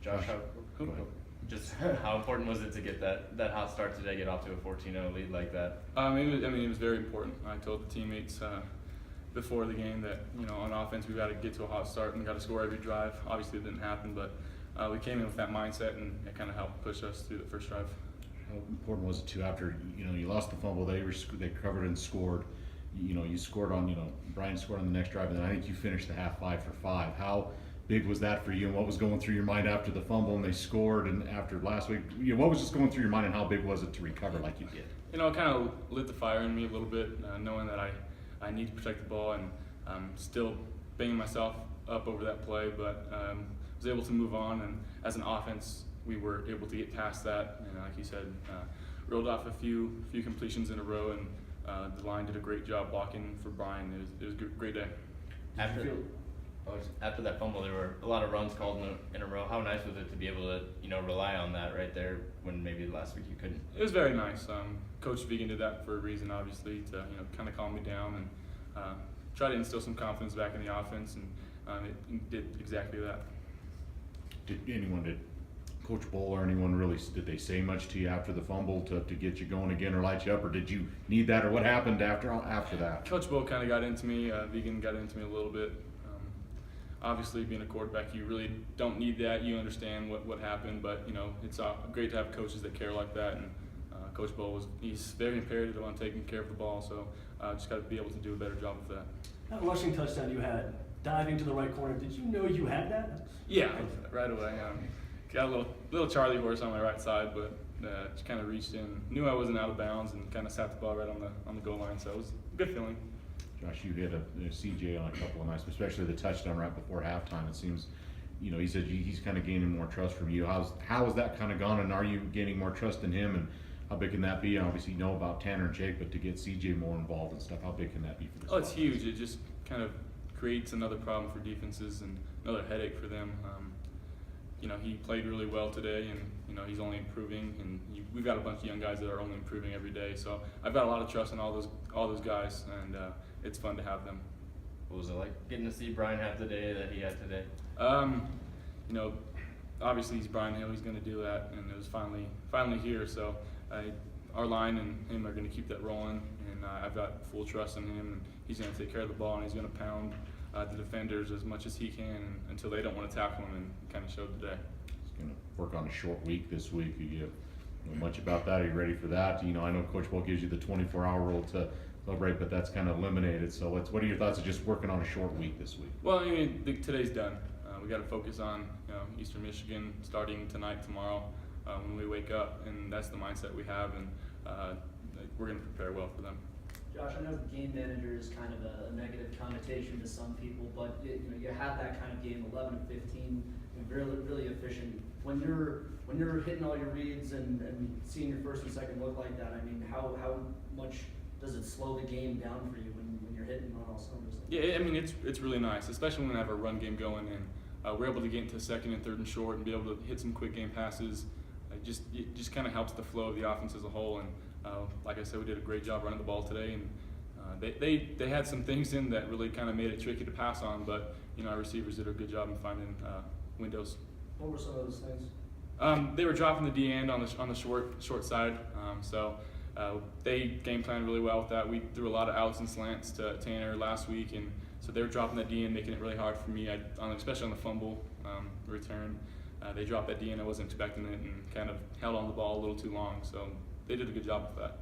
Josh, how important was it to get that hot start today, get off to a 14-0 lead like that? It was very important. I told the teammates before the game that, on offense we got to get to a hot start and got to score every drive. Obviously it didn't happen, but we came in with that mindset, and it kind of helped push us through the first drive. How important was it too after you lost the fumble? They covered and scored. You scored on Brian scored on the next drive, and then I think you finished the half 5 for 5. How big was that for you, and what was going through your mind after the fumble and they scored, and after last week, what was just going through your mind, and how big was it to recover like you did? It kind of lit the fire in me a little bit, knowing that I need to protect the ball, and still banging myself up over that play, but was able to move on, and as an offense we were able to get past that, and like you said, rolled off a few completions in a row, and the line did a great job blocking for Brian. It was a great day. After that fumble, there were a lot of runs called in a row. How nice was it to be able to rely on that right there when maybe last week you couldn't? It was very nice. Coach Vegan did that for a reason, obviously, to kind of calm me down and try to instill some confidence back in the offense, and it did exactly that. Did Coach Bowl or anyone really, did they say much to you after the fumble to get you going again or light you up, or did you need that, or what happened after that? Coach Bowl kind of got into me. Vegan got into me a little bit. Obviously, being a quarterback, you really don't need that. You understand what happened, but it's great to have coaches that care like that. And Coach Bowl he's very imperative on taking care of the ball, so just got to be able to do a better job of that. That rushing touchdown you had, diving to the right corner, did you know you had that? Yeah, right away. Got a little Charlie horse on my right side, but just kind of reached in, knew I wasn't out of bounds, and kind of sat the ball right on the goal line. So it was a good feeling. Josh, you hit a CJ on a couple of nights, especially the touchdown right before halftime. It seems, he said he's kind of gaining more trust from you. How has that kind of gone, and are you gaining more trust in him, and how big can that be? And obviously, you know about Tanner and Jake, but to get CJ more involved and stuff, how big can that be for this? Oh, it's huge. It just kind of creates another problem for defenses and another headache for them. He played really well today, and he's only improving, and we've got a bunch of young guys that are only improving every day. So I've got a lot of trust in all those guys, and it's fun to have them. What was it like getting to see Brian have the day that he had today? Obviously he's Brian Hill. He's going to do that, and it was finally here. So our line and him are going to keep that rolling, and I've got full trust in him, and he's going to take care of the ball, and he's going to pound the defenders as much as he can until they don't want to tackle him, and kind of showed today. He's going to work on a short week this week. You know much about that? Are you ready for that? I know Coach Bowl gives you the 24-hour rule to celebrate, but that's kind of eliminated. So what are your thoughts of just working on a short week this week? Well, today's done. We got to focus on Eastern Michigan starting tonight, tomorrow, when we wake up, and that's the mindset we have, and we're going to prepare well for them. Josh, I know game manager is kind of a negative connotation to some people, but you had that kind of game, 11-15, and really efficient. When you're hitting all your reads and seeing your first and second look like that, how much does it slow the game down for you when you're hitting on all cylinders? Yeah, it's really nice, especially when I have a run game going, and we're able to get into second and third and short and be able to hit some quick game passes. It just kind of helps the flow of the offense as a whole, and like I said, we did a great job running the ball today, and they had some things in that really kind of made it tricky to pass on, but our receivers did a good job in finding windows. What were some of those things? They were dropping the D end on the short side, so they game planned really well with that. We threw a lot of outs and slants to Tanner last week, and so they were dropping that D end, making it really hard for me, especially on the fumble return. They dropped that D end, I wasn't expecting it, and kind of held on the ball a little too long, so they did a good job with that.